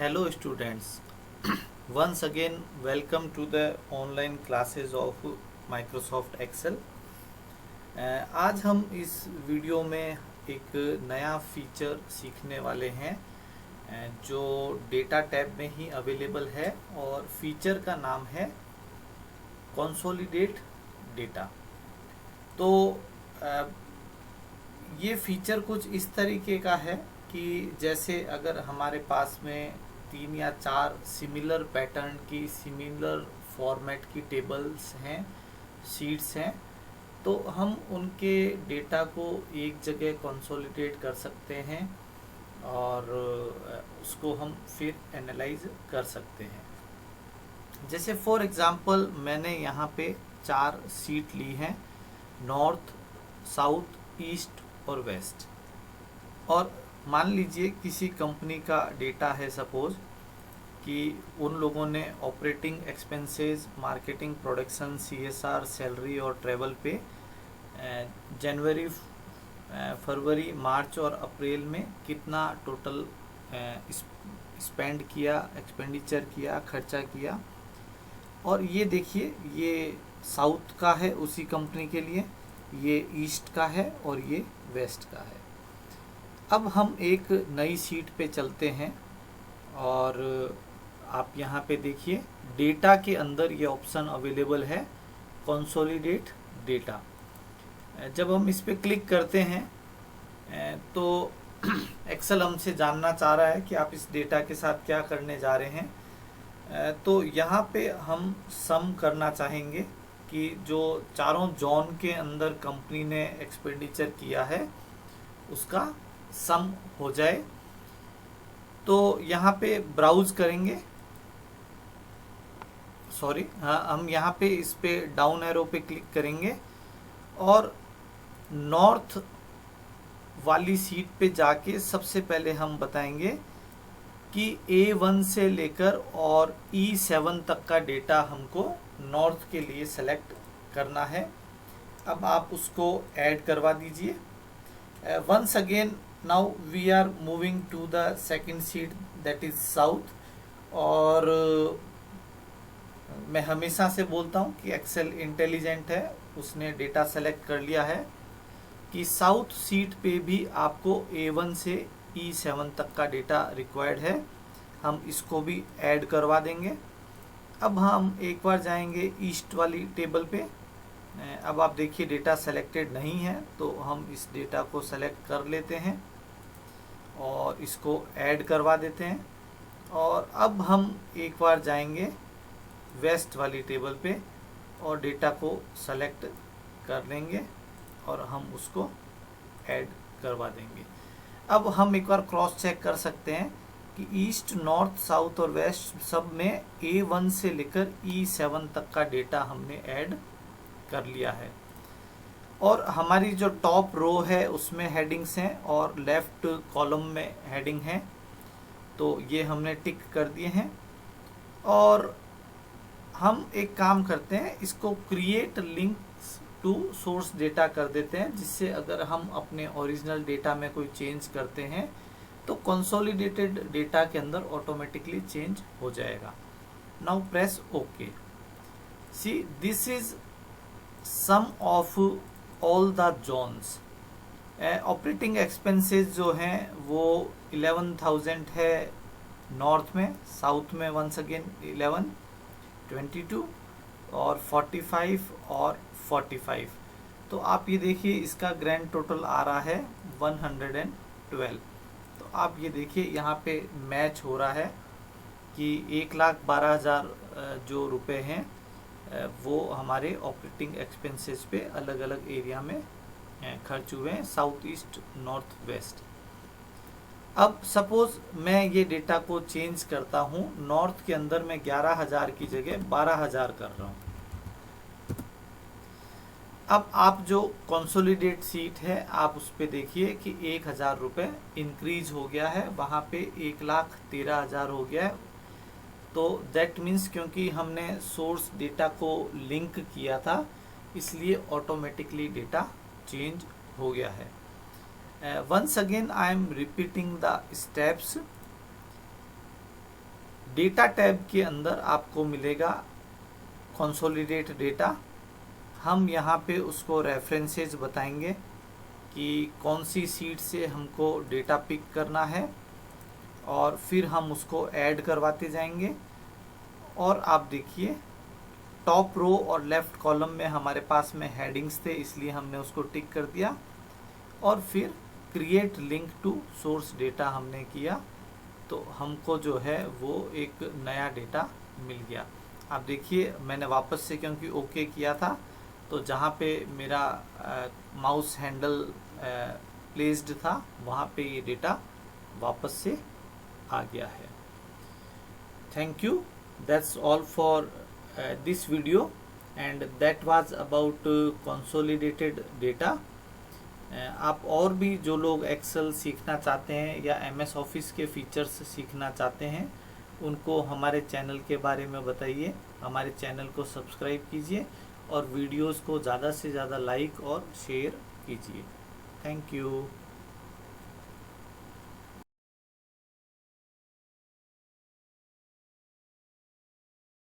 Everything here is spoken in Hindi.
Hello students, once again welcome to the online classes of Microsoft Excel। आज हम इस वीडियो में एक नया फीचर सीखने वाले हैं जो डेटा टैब में ही अवेलेबल है और फीचर का नाम है कंसोलिडेट डेटा। तो ये फीचर कुछ इस तरीके का है कि जैसे अगर हमारे पास में 3 या 4 सिमिलर पैटर्न की सिमिलर फॉर्मेट की टेबल्स हैं, शीट्स हैं, तो हम उनके डेटा को एक जगह कंसोलिडेट कर सकते हैं और उसको हम फिर एनालाइज कर सकते हैं। जैसे फॉर एग्जांपल मैंने यहाँ पे 4 शीट ली हैं, नॉर्थ, साउथ, ईस्ट और वेस्ट। और मान लीजिए किसी कंपनी का डेटा है, सपोज कि उन लोगों ने operating expenses, marketing, production, CSR, salary और ट्रैवल पे जनवरी, फरवरी, मार्च और अप्रैल में कितना टोटल स्पेंड किया, एक्सपेंडिचर किया, खर्चा किया। और ये देखिए, ये साउथ का है उसी कंपनी के लिए, ये ईस्ट का है और ये वेस्ट का है। अब हम एक नई शीट पे चलते हैं और आप यहाँ पे देखिए डेटा के अंदर ये ऑप्शन अवेलेबल है कंसोलिडेट डेटा। जब हम इस पे क्लिक करते हैं तो एक्सेल हमसे जानना चाह रहा है कि आप इस डेटा के साथ क्या करने जा रहे हैं। तो यहाँ पे हम सम करना चाहेंगे कि जो चारों जोन के अंदर कंपनी ने एक्सपेंडिचर किया है उसका सम हो जाए। तो यहाँ पे ब्राउज करेंगे, सॉरी हाँ, हम यहाँ पे इस पे डाउन एरो पे क्लिक करेंगे और नॉर्थ वाली सीट पे जाके सबसे पहले हम बताएंगे कि A1 से लेकर और E7 तक का डेटा हमको नॉर्थ के लिए सेलेक्ट करना है। अब आप उसको ऐड करवा दीजिए। once again now we are moving to the second sheet, that is south। और मैं हमेशा से बोलता हूँ कि एक्सेल इंटेलिजेंट है, उसने डेटा सेलेक्ट कर लिया है कि साउथ सीट पे भी आपको A1 से E7 तक का डेटा रिक्वायर्ड है। हम इसको भी ऐड करवा देंगे। अब हम एक बार जाएंगे ईस्ट वाली टेबल पे। अब आप देखिए डेटा सेलेक्टेड नहीं है, तो हम इस डेटा को सेलेक्ट कर लेते हैं और इसको ऐड करवा देते हैं। और अब हम एक बार जाएंगे वेस्ट वाली टेबल पे और डेटा को सेलेक्ट कर लेंगे और हम उसको ऐड करवा देंगे। अब हम एक बार क्रॉस चेक कर सकते हैं कि ईस्ट, नॉर्थ, साउथ और वेस्ट सब में A1 से लेकर E7 तक का डेटा हमने ऐड कर लिया है। और हमारी जो टॉप रो है उसमें हेडिंग्स हैं और लेफ्ट कॉलम में हेडिंग है, तो ये हमने टिक कर दिए हैं। और हम एक काम करते हैं, इसको create link to source data कर देते हैं, जिससे अगर हम अपने ओरिजिनल डेटा में कोई चेंज करते हैं तो कंसोलिडेटेड डेटा के अंदर ऑटोमेटिकली चेंज हो जाएगा। Now press okay. See this is sum of all the zones. Operating expenses जो हैं वो 11,000 है नॉर्थ में, साउथ में वंस अगेन 11, 22 और 45 और 45। तो आप ये देखिए इसका ग्रैंड टोटल आ रहा है 112। तो आप ये देखिए यहाँ पे मैच हो रहा है कि 1,12,000 जो रुपए हैं वो हमारे ऑपरेटिंग एक्सपेंसेस पे अलग अलग एरिया में खर्च हुए हैं, साउथ, ईस्ट, नॉर्थ, वेस्ट। अब सपोज मैं ये डेटा को चेंज करता हूँ, नॉर्थ के अंदर मैं 11,000 की जगह 12,000 कर रहा हूँ। अब आप जो कंसोलिडेट सीट है आप उस पे देखिए कि 1,000 रुपये इंक्रीज हो गया है, वहाँ पे 1,13,000 हो गया है। तो दैट मीन्स क्योंकि हमने सोर्स डेटा को लिंक किया था इसलिए ऑटोमेटिकली डेटा चेंज हो गया है। once again I am repeating the steps data tab के अंदर आपको मिलेगा कंसोलिडेट डेटा। हम यहाँ पे उसको रेफरेंसेस बताएंगे कि कौन सी सीट से हमको डेटा पिक करना है, और फिर हम उसको ऐड करवाते जाएंगे। और आप देखिए टॉप रो और लेफ्ट कॉलम में हमारे पास में हेडिंग्स थे, इसलिए हमने उसको टिक कर दिया। और फिर create link to source data हमने किया, तो हमको जो है वो एक नया डेटा मिल गया। आप देखिए मैंने वापस से क्योंकि ओके किया था, तो जहाँ पे मेरा माउस हैंडल प्लेस्ड था वहाँ पे ये डेटा वापस से आ गया है। Thank you, that's all for this video, and that was about consolidated data। आप और भी जो लोग एक्सेल सीखना चाहते हैं या MS ऑफिस के फीचर्स सीखना चाहते हैं, उनको हमारे चैनल के बारे में बताइए, हमारे चैनल को सब्सक्राइब कीजिए और वीडियोस को ज़्यादा से ज़्यादा लाइक और शेयर कीजिए। Thank you.